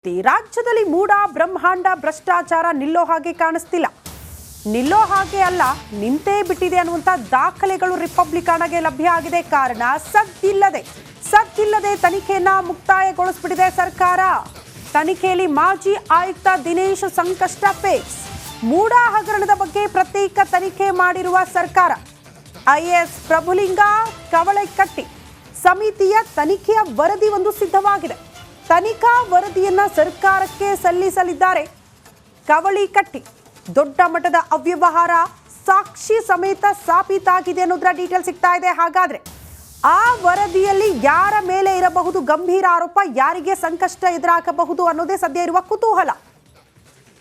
ರಾಜ್ಯದಲ್ಲಿ ಮೂಡ ಬ್ರಹ್ಮಾಂಡ ಭ್ರಷ್ಟಾಚಾರ ನಿಲ್ಲೋ ಹಾಗೆ ಕಾಣಿಸ್ತಿಲ್ಲ. ನಿಲ್ಲೋ ಹಾಗೆ ಅಲ್ಲ, ನಿಂತೇ ಬಿಟ್ಟಿದೆ ಅನ್ನುವಂತ ದಾಖಲೆಗಳು ರಿಪಬ್ಲಿಕನ್ಗೆ ಲಭ್ಯ ಆಗಿದೆ. ಕಾರಣ ಸದ್ದಿಲ್ಲದೆ ತನಿಖೆಯನ್ನ ಮುಕ್ತಾಯಗೊಳಿಸಿಬಿಟ್ಟಿದೆ ಸರ್ಕಾರ. ತನಿಖೆಯಲ್ಲಿ ಮಾಜಿ ಆಯುಕ್ತ ದಿನೇಶ್ ಸಂಕಷ್ಟ ಫೇಸ್. ಮೂಡ ಹಗರಣದ ಬಗ್ಗೆ ಪ್ರತ್ಯೇಕ ತನಿಖೆ ಮಾಡಿರುವ ಸರ್ಕಾರ. ಐಎಎಸ್ ಪ್ರಭುಲಿಂಗ ಕವಳೆಕಟ್ಟಿ ಸಮಿತಿಯ ತನಿಖೆಯ ವರದಿ ಒಂದು ಸಿದ್ಧವಾಗಿದೆ. ತನಿಖಾ ವರದಿಯನ್ನ ಸರ್ಕಾರಕ್ಕೆ ಸಲ್ಲಿಸಲಿದ್ದಾರೆ ಕವಳಿಕಟ್ಟಿ. ದೊಡ್ಡ ಮಟ್ಟದ ಅವ್ಯವಹಾರ ಸಾಕ್ಷಿ ಸಮೇತ ಸಾಬೀತಾಗಿದೆ ಅನ್ನೋದ್ರ ಡೀಟೇಲ್ ಸಿಗ್ತಾ ಇದೆ. ಹಾಗಾದ್ರೆ ಆ ವರದಿಯಲ್ಲಿ ಯಾರ ಮೇಲೆ ಇರಬಹುದು ಗಂಭೀರ ಆರೋಪ, ಯಾರಿಗೆ ಸಂಕಷ್ಟ ಎದುರಾಗಬಹುದು ಅನ್ನೋದೇ ಸದ್ಯ ಇರುವ ಕುತೂಹಲ.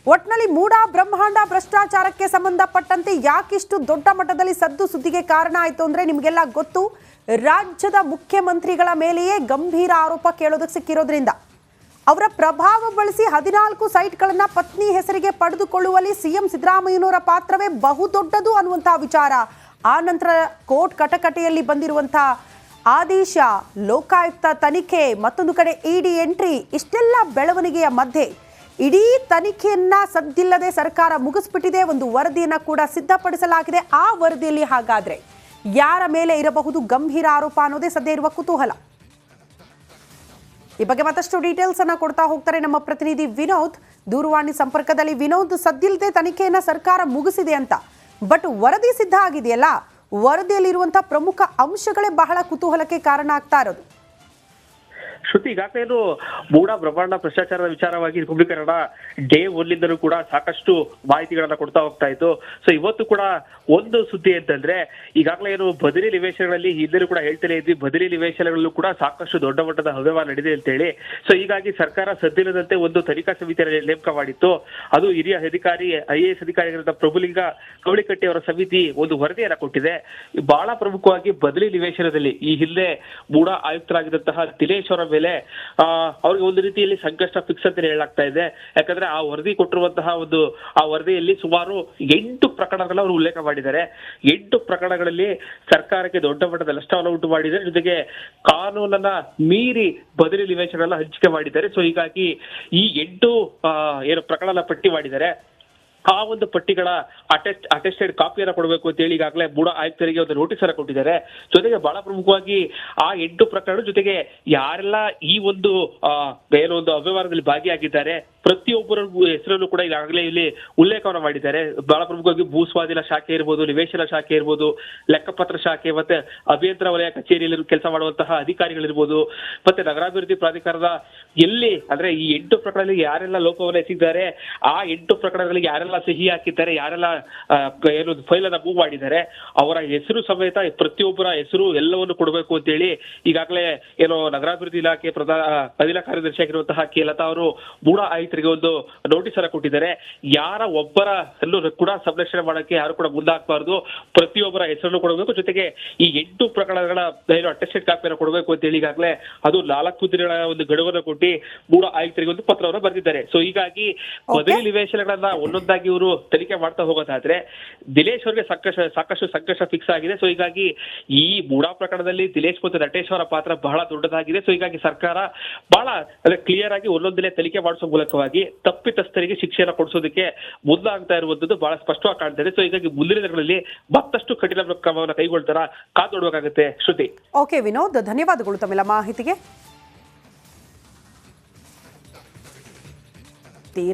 ಒಟ್ನಲ್ಲಿ ಮೂಡ ಬ್ರಹ್ಮಾಂಡ ಭ್ರಷ್ಟಾಚಾರಕ್ಕೆ ಸಂಬಂಧಪಟ್ಟಂತೆ ಯಾಕಿಷ್ಟು ದೊಡ್ಡ ಮಟ್ಟದಲ್ಲಿ ಸದ್ದು ಸುದ್ದಿಗೆ ಕಾರಣ ಆಯಿತು ಅಂದ್ರೆ ನಿಮಗೆಲ್ಲ ಗೊತ್ತು. ರಾಜ್ಯದ ಮುಖ್ಯಮಂತ್ರಿಗಳ ಮೇಲೆಯೇ ಗಂಭೀರ ಆರೋಪ ಕೇಳೋದಕ್ಕೆ ಸಿಕ್ಕಿರೋದ್ರಿಂದ ಅವರ ಪ್ರಭಾವ ಬಳಸಿ 14 ಸೈಟ್ಗಳನ್ನ ಪತ್ನಿ ಹೆಸರಿಗೆ ಪಡೆದುಕೊಳ್ಳುವಲ್ಲಿ ಸಿಎಂ ಸಿದ್ದರಾಮಯ್ಯನವರ ಪಾತ್ರವೇ ಬಹುದೊಡ್ಡದು ಅನ್ನುವಂತಹ ವಿಚಾರ. ಆ ನಂತರ ಕೋರ್ಟ್ ಕಟಕಟೆಯಲ್ಲಿ ಬಂದಿರುವಂತಹ ಆದೇಶ, ಲೋಕಾಯುಕ್ತ ತನಿಖೆ, ಮತ್ತೊಂದು ಕಡೆ ಇಡಿ ಎಂಟ್ರಿ, ಇಷ್ಟೆಲ್ಲ ಬೆಳವಣಿಗೆಯ ಮಧ್ಯೆ ಇಡೀ ತನಿಖೆಯನ್ನ ಸದ್ದಿಲ್ಲದೆ ಸರ್ಕಾರ ಮುಗಿಸ್ಬಿಟ್ಟಿದೆ. ಒಂದು ವರದಿಯನ್ನ ಕೂಡ ಸಿದ್ಧಪಡಿಸಲಾಗಿದೆ. ಆ ವರದಿಯಲ್ಲಿ ಹಾಗಾದ್ರೆ ಯಾರ ಮೇಲೆ ಇರಬಹುದು ಗಂಭೀರ ಆರೋಪ ಅನ್ನೋದೇ ಸದ್ಯ ಇರುವ ಕುತೂಹಲ. ಈ ಬಗ್ಗೆ ಮತ್ತಷ್ಟು ಡೀಟೇಲ್ಸ್ ಅನ್ನ ಕೊಡ್ತಾ ಹೋಗ್ತಾರೆ ನಮ್ಮ ಪ್ರತಿನಿಧಿ ವಿನೋದ್ ದೂರವಾಣಿ ಸಂಪರ್ಕದಲ್ಲಿ. ವಿನೋದ್, ಸದ್ದಿಲ್ಲದೆ ತನಿಖೆಯನ್ನ ಸರ್ಕಾರ ಮುಗಿಸಿದೆ ಅಂತ, ಬಟ್ ವರದಿ ಸಿದ್ಧ ಆಗಿದೆಯಲ್ಲ, ವರದಿಯಲ್ಲಿರುವಂತಹ ಪ್ರಮುಖ ಅಂಶಗಳೇ ಬಹಳ ಕುತೂಹಲಕ್ಕೆ ಕಾರಣ ಆಗ್ತಾ ಇರೋದು. ಶ್ರುತಿ, ಈಗಾಗಲೇ ಮೂಡ ಬ್ರಹ್ಮಾಂಡ ಭ್ರಷ್ಟಾಚಾರದ ವಿಚಾರವಾಗಿ ರಿಪಬ್ಲಿಕನ್ ಡೇ ಒನ್ನಿಂದಲೂ ಕೂಡ ಸಾಕಷ್ಟು ಮಾಹಿತಿಗಳನ್ನ ಕೊಡ್ತಾ ಹೋಗ್ತಾ ಇತ್ತು. ಸೊ ಇವತ್ತು ಕೂಡ ಒಂದು ಸುದ್ದಿ ಅಂತಂದ್ರೆ, ಈಗಾಗಲೇ ಬದಲಿ ನಿವೇಶನಗಳಲ್ಲಿ ಹಿಂದೆ ಕೂಡ ಹೇಳ್ತಲೇ ಇದ್ವಿ, ಬದಲಿ ನಿವೇಶನಗಳಲ್ಲೂ ಕೂಡ ಸಾಕಷ್ಟು ದೊಡ್ಡ ಮಟ್ಟದ ಅವ್ಯವಹಾರ ನಡೆದಿದೆ ಅಂತ ಹೇಳಿ. ಸೊ ಹೀಗಾಗಿ ಸರ್ಕಾರ ಸದ್ದಿಲ್ಲದಂತೆ ಒಂದು ತನಿಖಾ ಸಮಿತಿಯನ್ನು ನೇಮಕ ಮಾಡಿತ್ತು. ಅದು ಹಿರಿಯ ಅಧಿಕಾರಿ IAS ಅಧಿಕಾರಿಗಳಾದ ಪ್ರಭುಲಿಂಗ ಕವಳಿಕಟ್ಟಿ ಅವರ ಸಮಿತಿ ಒಂದು ವರದಿಯನ್ನ ಕೊಟ್ಟಿದೆ. ಬಹಳ ಪ್ರಮುಖವಾಗಿ ಬದಲಿ ನಿವೇಶನದಲ್ಲಿ ಈ ಹಿಂದೆ ಮೂಡ ಆಯುಕ್ತರಾಗಿದ್ದಂತಹ ದಿನೇಶ್ ಅವರ ಮೇಲೆ ಅವ್ರಿಗೆ ಒಂದು ರೀತಿಯಲ್ಲಿ ಸಂಕಷ್ಟ ಫಿಕ್ಸ್ ಅಂತ ಹೇಳಲಾಗ್ತಾ ಇದೆ. ಯಾಕಂದ್ರೆ ಆ ವರದಿ ಕೊಟ್ಟಿರುವಂತಹ ಆ ವರದಿಯಲ್ಲಿ ಸುಮಾರು 8 ಪ್ರಕರಣಗಳ ಅವರು ಉಲ್ಲೇಖ ಮಾಡಿದ್ದಾರೆ. 8 ಪ್ರಕರಣಗಳಲ್ಲಿ ಸರ್ಕಾರಕ್ಕೆ ದೊಡ್ಡ ಮಟ್ಟದ ನಷ್ಟವನ್ನು ಉಂಟು ಮಾಡಿದ್ದಾರೆ. ಜೊತೆಗೆ ಕಾನೂನನ್ನ ಮೀರಿ ಬದಲಿ ನಿವೇಶನಗಳನ್ನ ಹಂಚಿಕೆ ಮಾಡಿದ್ದಾರೆ. ಸೊ ಹೀಗಾಗಿ ಈ 8 ಪ್ರಕರಣ ಪಟ್ಟಿ ಮಾಡಿದ್ದಾರೆ. ಆ ಒಂದು ಪಟ್ಟಿಗಳ ಅಟೆಸ್ಟೆಡ್ ಕಾಪಿಯನ್ನ ಕೊಡಬೇಕು ಅಂತ ಹೇಳಿ ಈಗಾಗಲೇ ಮೂಡ ಆಯುಕ್ತರಿಗೆ ಒಂದು ನೋಟಿಸ್ ಅನ್ನ ಕೊಟ್ಟಿದ್ದಾರೆ. ಜೊತೆಗೆ ಬಹಳ ಪ್ರಮುಖವಾಗಿ ಆ 8 ಪ್ರಕರಣ ಜೊತೆಗೆ ಯಾರೆಲ್ಲ ಈ ಒಂದು ಅವ್ಯವಹಾರದಲ್ಲಿ ಭಾಗಿಯಾಗಿದ್ದಾರೆ ಪ್ರತಿಯೊಬ್ಬರ ಹೆಸರನ್ನು ಕೂಡ ಈಗಾಗಲೇ ಇಲ್ಲಿ ಉಲ್ಲೇಖವನ್ನು ಮಾಡಿದ್ದಾರೆ. ಬಹಳ ಪ್ರಮುಖವಾಗಿ ಭೂಸ್ವಾಧೀನ ಶಾಖೆ ಇರ್ಬೋದು, ನಿವೇಶನ ಶಾಖೆ ಇರ್ಬೋದು, ಲೆಕ್ಕಪತ್ರ ಶಾಖೆ, ಮತ್ತೆ ಅಭಿಯಂತರ ವಲಯ ಕಚೇರಿಯಲ್ಲಿ ಕೆಲಸ ಮಾಡುವಂತಹ ಅಧಿಕಾರಿಗಳಿರ್ಬೋದು, ಮತ್ತೆ ನಗರಾಭಿವೃದ್ಧಿ ಪ್ರಾಧಿಕಾರದ ಎಲ್ಲಿ ಅಂದ್ರೆ ಈ 8 ಪ್ರಕರಣಗಳಿಗೆ ಯಾರೆಲ್ಲ ಲೋಪವನ್ನು ಎಸಗಿದ್ದಾರೆ, ಆ 8 ಪ್ರಕರಣಗಳಿಗೆ ಯಾರೆಲ್ಲ ಸಹಿ ಹಾಕಿದ್ದಾರೆ, ಯಾರೆಲ್ಲ ಫೈಲ್ ಅನ್ನ ಮೂವ್ ಮಾಡಿದ್ದಾರೆ, ಅವರ ಹೆಸರು ಸಮೇತ ಪ್ರತಿಯೊಬ್ಬರ ಹೆಸರು ಎಲ್ಲವನ್ನು ಕೊಡಬೇಕು ಅಂತ ಹೇಳಿ ಈಗಾಗಲೇ ನಗರಾಭಿವೃದ್ಧಿ ಇಲಾಖೆ ಅಧೀನ ಕಾರ್ಯದರ್ಶಿ ಆಗಿರುವಂತಹ ಲತಾ ಅವರು ಮೂಡ ಆಯುಕ್ತರಿಗೆ ಒಂದು ನೋಟಿಸ್ ಅನ್ನ ಕೊಟ್ಟಿದ್ದಾರೆ. ಯಾರ ಒಬ್ಬರ ಕೂಡ ಸಂರಕ್ಷಣೆ ಮಾಡಕ್ಕೆ ಯಾರು ಕೂಡ ಮುಂದಾಗಬಾರ್ದು, ಪ್ರತಿಯೊಬ್ಬರ ಹೆಸರನ್ನು ಕೊಡಬೇಕು. ಜೊತೆಗೆ ಈ 8 ಪ್ರಕರಣಗಳ ಅಟೆಸ್ಟೆಡ್ ಕಾಪಿಯನ್ನು ಕೊಡಬೇಕು ಅಂತ ಹೇಳಿ ಈಗಾಗಲೇ ಅದು 4 ದಿನಗಳ ಒಂದು ಗಡುವನ್ನು ಕೊಟ್ಟು ಮೂಡ ಆಯುಕ್ತರಿಗೆ ಒಂದು ಪತ್ರವನ್ನು ಬರೆದಿದ್ದಾರೆ. ಸೊ ಹೀಗಾಗಿ ಬದಲಿ ನಿವೇಶನಗಳನ್ನ ಒಂದೊಂದಾಗಿ ಇವರು ತನಿಖೆ ಮಾಡ್ತಾ ಹೋಗೋದಾದ್ರೆ ದಿನೇಶ್ ಅವರಿಗೆ ಸಾಕಷ್ಟು ಸಂಕಷ್ಟ ಫಿಕ್ಸ್ ಆಗಿದೆ. ಸೊ ಹೀಗಾಗಿ ಈ ಮೂಡ ಪ್ರಕರಣದಲ್ಲಿ ದಿನೇಶ್ ಮತ್ತು ನಟೇಶ್ ಅವರ ಪಾತ್ರ ಬಹಳ ದೊಡ್ಡದಾಗಿದೆ. ಸೊ ಹೀಗಾಗಿ ಸರ್ಕಾರ ಬಹಳ ಕ್ಲಿಯರ್ ಆಗಿ ಒಂದೊಂದನೇ ತನಿಖೆ ಮಾಡಿಸೋ ಮೂಲಕವಾಗಿ ತಪ್ಪಿತಸ್ಥರಿಗೆ ಶಿಕ್ಷೆಯನ್ನು ಕೊಡಿಸೋದಕ್ಕೆ ಮುಂದಾಗ್ತಾ ಇರುವಂತದ್ದು ಬಹಳ ಸ್ಪಷ್ಟವಾಗಿ ಕಾಣ್ತಾ ಇದೆ. ಸೊ ಹೀಗಾಗಿ ಮುಂದಿನ ದಿನಗಳಲ್ಲಿ ಮತ್ತಷ್ಟು ಕಠಿಣ ಕ್ರಮವನ್ನು ಕೈಗೊಳ್ತಾರ ಕಾದು ನೋಡಬೇಕಾಗುತ್ತೆ. ಶ್ರುತಿ. ಓಕೆ ವಿನೋದ್, ಧನ್ಯವಾದಗಳು ತಮ್ಮೆಲ್ಲ ಮಾಹಿತಿಗೆ.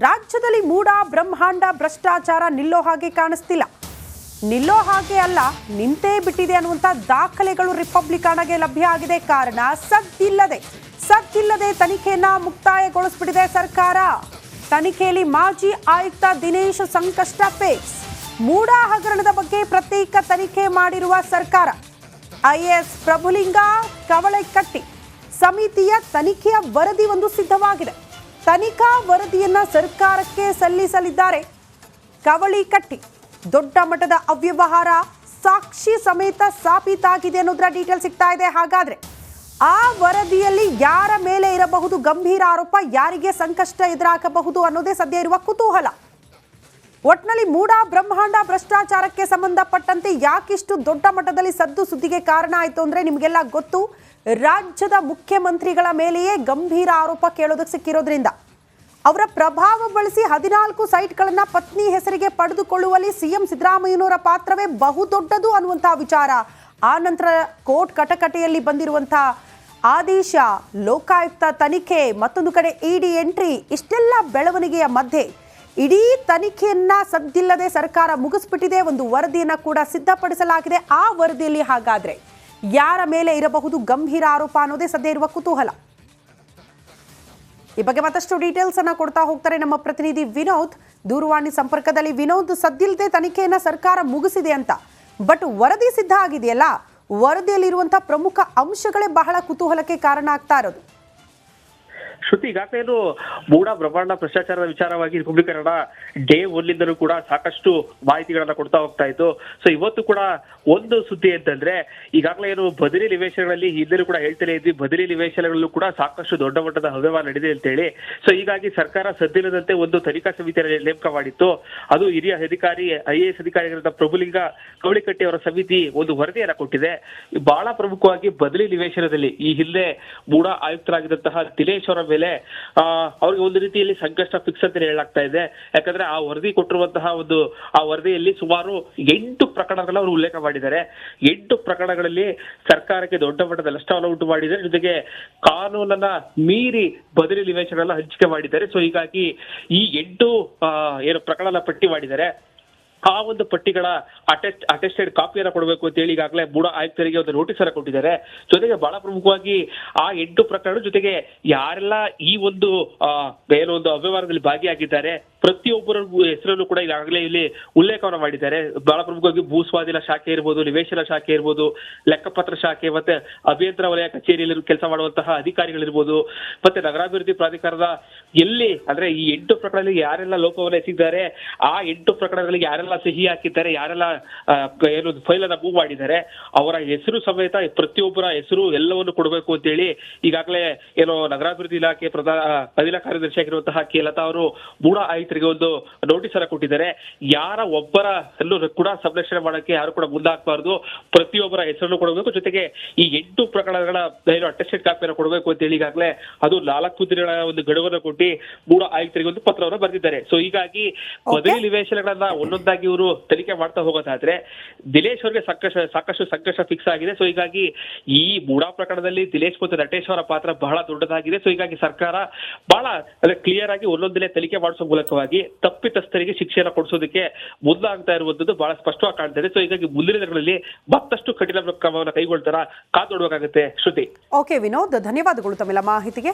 ರಾಜ್ಯದಲ್ಲಿ ಮೂಡ ಬ್ರಹ್ಮಾಂಡ ಭ್ರಷ್ಟಾಚಾರ ನಿಲ್ಲೋ ಹಾಗೆ ಕಾಣಿಸ್ತಿಲ್ಲ. ನಿಲ್ಲೋ ಹಾಗೆ ಅಲ್ಲ, ನಿಂತೇ ಬಿಟ್ಟಿದೆ ಅನ್ನುವಂತ ದಾಖಲೆಗಳು ರಿಪಬ್ಲಿಕನ್ಗೆ ಲಭ್ಯ ಆಗಿದೆ. ಕಾರಣ ಸದ್ದಿಲ್ಲದೆ ತನಿಖೆಯನ್ನ ಮುಕ್ತಾಯಗೊಳಿಸಿಬಿಟ್ಟಿದೆ ಸರ್ಕಾರ. ತನಿಖೆಯಲ್ಲಿ ಮಾಜಿ ಆಯುಕ್ತ ದಿನೇಶ್ ಸಂಕಷ್ಟ ಫೇಸ್. ಮೂಡ ಹಗರಣದ ಬಗ್ಗೆ ಪ್ರತ್ಯೇಕ ತನಿಖೆ ಮಾಡಿರುವ ಸರ್ಕಾರ. IAS ಪ್ರಭುಲಿಂಗ ಕವಳೆಕಟ್ಟಿ ಸಮಿತಿಯ ತನಿಖೆಯ ವರದಿ ಒಂದು ಸಿದ್ಧವಾಗಿದೆ. ತನಿಖಾ ವರದಿಯನ್ನ ಸರ್ಕಾರಕ್ಕೆ ಸಲ್ಲಿಸಲಿದ್ದಾರೆ ಕವಳಿಕಟ್ಟಿ. ದೊಡ್ಡ ಮಟ್ಟದ ಅವ್ಯವಹಾರ ಸಾಕ್ಷಿ ಸಮೇತ ಸಾಬೀತಾಗಿದೆ ಅನ್ನೋದ್ರ ಡೀಟೇಲ್ ಸಿಗ್ತಾ ಇದೆ. ಹಾಗಾದ್ರೆ ಆ ವರದಿಯಲ್ಲಿ ಯಾರ ಮೇಲೆ ಇರಬಹುದು ಗಂಭೀರ ಆರೋಪ, ಯಾರಿಗೆ ಸಂಕಷ್ಟ ಎದುರಾಗಬಹುದು ಅನ್ನೋದೇ ಸದ್ಯ ಇರುವ ಕುತೂಹಲ. ಒಟ್ನಲ್ಲಿ ಮೂಡ ಬ್ರಹ್ಮಾಂಡ ಭ್ರಷ್ಟಾಚಾರಕ್ಕೆ ಸಂಬಂಧಪಟ್ಟಂತೆ ಯಾಕಿಷ್ಟು ದೊಡ್ಡ ಮಟ್ಟದಲ್ಲಿ ಸದ್ದು ಸುದ್ದಿಗೆ ಕಾರಣ ಆಯಿತು ಅಂದ್ರೆ ನಿಮಗೆಲ್ಲ ಗೊತ್ತು. ರಾಜ್ಯದ ಮುಖ್ಯಮಂತ್ರಿಗಳ ಮೇಲೆಯೇ ಗಂಭೀರ ಆರೋಪ ಕೇಳೋದಕ್ಕೆ ಸಿಕ್ಕಿರೋದ್ರಿಂದ ಅವರ ಪ್ರಭಾವ ಬಳಸಿ 14 ಸೈಟ್ಗಳನ್ನ ಪತ್ನಿ ಹೆಸರಿಗೆ ಪಡೆದುಕೊಳ್ಳುವಲ್ಲಿ ಸಿಎಂ ಸಿದ್ದರಾಮಯ್ಯನವರ ಪಾತ್ರವೇ ಬಹುದೊಡ್ಡದು ಅನ್ನುವಂತಹ ವಿಚಾರ. ಆ ನಂತರ ಕೋರ್ಟ್ ಕಟಕಟೆಯಲ್ಲಿ ಬಂದಿರುವಂತಹ ಆದೇಶ, ಲೋಕಾಯುಕ್ತ ತನಿಖೆ, ಮತ್ತೊಂದು ಕಡೆ ಇಡಿ ಎಂಟ್ರಿ, ಇಷ್ಟೆಲ್ಲ ಬೆಳವಣಿಗೆಯ ಮಧ್ಯೆ ಇಡೀ ತನಿಖೆಯನ್ನ ಸದ್ದಿಲ್ಲದೆ ಸರ್ಕಾರ ಮುಗಿಸ್ಬಿಟ್ಟಿದೆ. ಒಂದು ವರದಿಯನ್ನ ಕೂಡ ಸಿದ್ಧಪಡಿಸಲಾಗಿದೆ. ಆ ವರದಿಯಲ್ಲಿ ಹಾಗಾದ್ರೆ ಯಾರ ಮೇಲೆ ಇರಬಹುದು ಗಂಭೀರ ಆರೋಪ ಅನ್ನೋದೇ ಸದ್ಯ ಇರುವ ಕುತೂಹಲ. ಈ ಬಗ್ಗೆ ಮತ್ತಷ್ಟು ಡೀಟೇಲ್ಸ್ ಅನ್ನ ಕೊಡ್ತಾ ಹೋಗ್ತಾರೆ ನಮ್ಮ ಪ್ರತಿನಿಧಿ ವಿನೋದ್ ದೂರವಾಣಿ ಸಂಪರ್ಕದಲ್ಲಿ. ವಿನೋದ್, ಸದ್ದಿಲ್ಲದೆ ತನಿಖೆಯನ್ನ ಸರ್ಕಾರ ಮುಗಿಸಿದೆ ಅಂತ, ಬಟ್ ವರದಿ ಸಿದ್ಧ ಆಗಿದೆಯಲ್ಲ, ವರದಿಯಲ್ಲಿರುವಂತಹ ಪ್ರಮುಖ ಅಂಶಗಳೇ ಬಹಳ ಕುತೂಹಲಕ್ಕೆ ಕಾರಣ ಆಗ್ತಾ ಇರೋದು. ಶ್ರುತಿ, ಈಗಾಗಲೇ ಮೂಡ ಬ್ರಹ್ಮಾಂಡ ಭ್ರಷ್ಟಾಚಾರದ ವಿಚಾರವಾಗಿ ರಿಪಬ್ಲಿಕ್ ಡೇ ಒನ್ನಿಂದಲೂ ಕೂಡ ಸಾಕಷ್ಟು ಮಾಹಿತಿಗಳನ್ನ ಕೊಡ್ತಾ ಹೋಗ್ತಾ ಇತ್ತು. ಸೊ ಇವತ್ತು ಕೂಡ ಒಂದು ಸುದ್ದಿ ಅಂತಂದ್ರೆ, ಈಗಾಗಲೇ ಬದಲಿ ನಿವೇಶನಗಳಲ್ಲಿ ಹಿಂದೆಲೂ ಕೂಡ ಹೇಳ್ತಾನೆ ಇದ್ವಿ, ಬದಲಿ ನಿವೇಶನಗಳಲ್ಲೂ ಕೂಡ ಸಾಕಷ್ಟು ದೊಡ್ಡ ಮಟ್ಟದ ಅವ್ಯವಹಾರ ನಡೆದಿದೆ ಅಂತ ಹೇಳಿ. ಸೊ ಹೀಗಾಗಿ ಸರ್ಕಾರ ಸದ್ದಿಲ್ಲದಂತೆ ಒಂದು ತನಿಖಾ ಸಮಿತಿಯನ್ನು ನೇಮಕ ಮಾಡಿತ್ತು. ಅದು ಹಿರಿಯ ಅಧಿಕಾರಿ IAS ಅಧಿಕಾರಿಗಳಾದ ಪ್ರಭುಲಿಂಗ ಕವಳಿಕಟ್ಟಿ ಅವರ ಸಮಿತಿ ಒಂದು ವರದಿಯನ್ನ ಕೊಟ್ಟಿದೆ. ಬಹಳ ಪ್ರಮುಖವಾಗಿ ಬದಲಿ ನಿವೇಶನದಲ್ಲಿ ಈ ಹಿಂದೆ ಮೂಡ ಆಯುಕ್ತರಾಗಿದ್ದಂತಹ ದಿನೇಶ್ ಅವರ ಮೇಲೆ ಅವ್ರಿಗೆ ಒಂದು ರೀತಿಯಲ್ಲಿ ಸಂಕಷ್ಟ ಫಿಕ್ಸ್ ಅಂತ ಹೇಳಲಾಗ್ತಾ ಇದೆ. ಯಾಕಂದ್ರೆ ಆ ವರದಿ ಕೊಟ್ಟಿರುವಂತಹ ಆ ವರದಿಯಲ್ಲಿ ಸುಮಾರು 8 ಪ್ರಕರಣಗಳ ಅವರು ಉಲ್ಲೇಖ ಮಾಡಿದ್ದಾರೆ. 8 ಪ್ರಕರಣಗಳಲ್ಲಿ ಸರ್ಕಾರಕ್ಕೆ ದೊಡ್ಡ ಮಟ್ಟದ ನಷ್ಟವನ್ನು ಉಂಟು ಮಾಡಿದ್ದಾರೆ. ಜೊತೆಗೆ ಕಾನೂನನ್ನ ಮೀರಿ ಬದಲಿ ನಿವೇಶನಗಳನ್ನ ಹಂಚಿಕೆ ಮಾಡಿದ್ದಾರೆ. ಸೊ ಹೀಗಾಗಿ ಈ 8 ಪ್ರಕರಣ ಪಟ್ಟಿ ಮಾಡಿದ್ದಾರೆ. ಆ ಒಂದು ಪಟ್ಟಿಗಳ ಅಟೆಸ್ಟೆಡ್ ಕಾಪಿಯನ್ನ ಕೊಡಬೇಕು ಅಂತ ಹೇಳಿ ಈಗಾಗಲೇ ಮೂಡ ಆಯುಕ್ತರಿಗೆ ಒಂದು ನೋಟಿಸ್ ಅನ್ನ ಕೊಟ್ಟಿದ್ದಾರೆ. ಜೊತೆಗೆ ಬಹಳ ಪ್ರಮುಖವಾಗಿ ಆ 8 ಪ್ರಕರಣ ಜೊತೆಗೆ ಯಾರೆಲ್ಲ ಈ ಒಂದು ಅವ್ಯವಹಾರದಲ್ಲಿ ಭಾಗಿಯಾಗಿದ್ದಾರೆ ಪ್ರತಿಯೊಬ್ಬರ ಹೆಸರನ್ನು ಕೂಡ ಈಗಾಗಲೇ ಇಲ್ಲಿ ಉಲ್ಲೇಖವನ್ನು ಮಾಡಿದ್ದಾರೆ. ಬಹಳ ಪ್ರಮುಖವಾಗಿ ಭೂಸ್ವಾಧೀನ ಶಾಖೆ ಇರ್ಬೋದು, ನಿವೇಶನ ಶಾಖೆ ಇರ್ಬೋದು, ಲೆಕ್ಕಪತ್ರ ಶಾಖೆ, ಮತ್ತೆ ಅಭಿಯಂತರ ವಲಯ ಕಚೇರಿಯಲ್ಲಿ ಕೆಲಸ ಮಾಡುವಂತಹ ಅಧಿಕಾರಿಗಳಿರ್ಬೋದು, ಮತ್ತೆ ನಗರಾಭಿವೃದ್ಧಿ ಪ್ರಾಧಿಕಾರದ ಎಲ್ಲಿ ಅಂದ್ರೆ ಈ 8 ಪ್ರಕರಣದಲ್ಲಿ ಯಾರೆಲ್ಲ ಲೋಪವನ್ನು ಎಸಗಿದ್ದಾರೆ, ಆ 8 ಪ್ರಕರಣಗಳಿಗೆ ಯಾರೆಲ್ಲ ಸಹಿ ಹಾಕಿದ್ದಾರೆ, ಯಾರೆಲ್ಲ ಫೈಲ್ ಅನ್ನ ಮೂವ್ ಮಾಡಿದ್ದಾರೆ, ಅವರ ಹೆಸರು ಸಮೇತ ಪ್ರತಿಯೊಬ್ಬರ ಹೆಸರು ಎಲ್ಲವನ್ನು ಕೊಡಬೇಕು ಅಂತ ಹೇಳಿ ಈಗಾಗಲೇ ನಗರಾಭಿವೃದ್ಧಿ ಇಲಾಖೆ ಅಧಿಲ ಕಾರ್ಯದರ್ಶಿ ಆಗಿರುವಂತಹ ಲತಾ ಅವರು ಮೂಡ ಆಯುಕ್ತರಿಗೆ ಒಂದು ನೋಟಿಸ್ ಅನ್ನ ಕೊಟ್ಟಿದ್ದಾರೆ. ಯಾರ ಒಬ್ಬರ ಕೂಡ ಸಂರಕ್ಷಣೆ ಮಾಡಕ್ಕೆ ಯಾರು ಕೂಡ ಮುಂದಾಗಬಾರ್ದು, ಪ್ರತಿಯೊಬ್ಬರ ಹೆಸರನ್ನು ಕೊಡಬೇಕು. ಜೊತೆಗೆ ಈ 8 ಪ್ರಕರಣಗಳ ಅಟೆಸ್ಟೆಡ್ ಕಾಪಿಯನ್ನು ಕೊಡಬೇಕು ಅಂತ ಹೇಳಿ ಈಗಾಗಲೇ ಅದು 4 ದಿನಗಳ ಒಂದು ಗಡುವನ್ನು ಕೊಟ್ಟು ಮೂಡ ಆಯುಕ್ತರಿಗೆ ಒಂದು ಪತ್ರವನ್ನು ಬರೆದಿದ್ದಾರೆ. ಸೊ ಹೀಗಾಗಿ ಬದಲಿ ನಿವೇಶನಗಳನ್ನ ಒಂದೊಂದಾಗಿ ಇವರು ತನಿಖೆ ಮಾಡ್ತಾ ಹೋಗೋದಾದ್ರೆ ದಿನೇಶ್ ಅವರಿಗೆ ಸಾಕಷ್ಟು ಸಂಕಷ್ಟ ಫಿಕ್ಸ್ ಆಗಿದೆ. ಸೊ ಹೀಗಾಗಿ ಈ ಮೂಡ ಪ್ರಕರಣದಲ್ಲಿ ದಿನೇಶ್ ಮತ್ತು ನಟೇಶ್ ಅವರ ಪಾತ್ರ ಬಹಳ ದೊಡ್ಡದಾಗಿದೆ. ಸೊ ಹೀಗಾಗಿ ಸರ್ಕಾರ ಬಹಳ ಕ್ಲಿಯರ್ ಆಗಿ ಒಂದೊಂದನೇ ತನಿಖೆ ಮಾಡಿಸೋ ಮೂಲಕವಾಗಿ ತಪ್ಪಿತಸ್ಥರಿಗೆ ಶಿಕ್ಷೆಯನ್ನು ಕೊಡಿಸೋದಕ್ಕೆ ಮುಂದಾಗ್ತಾ ಇರುವಂತದ್ದು ಬಹಳ ಸ್ಪಷ್ಟವಾಗಿ ಕಾಣ್ತಾ ಇದೆ. ಸೊ ಹೀಗಾಗಿ ಮುಂದಿನ ದಿನಗಳಲ್ಲಿ ಮತ್ತಷ್ಟು ಕಠಿಣ ಕ್ರಮವನ್ನು ಕೈಗೊಳ್ತಾರ ಕಾದು ನೋಡಬೇಕಾಗುತ್ತೆ. ಶ್ರುತಿ. ಓಕೆ ವಿನೋದ್, ಧನ್ಯವಾದಗಳು ತಮ್ಮೆಲ್ಲ ಮಾಹಿತಿಗೆ.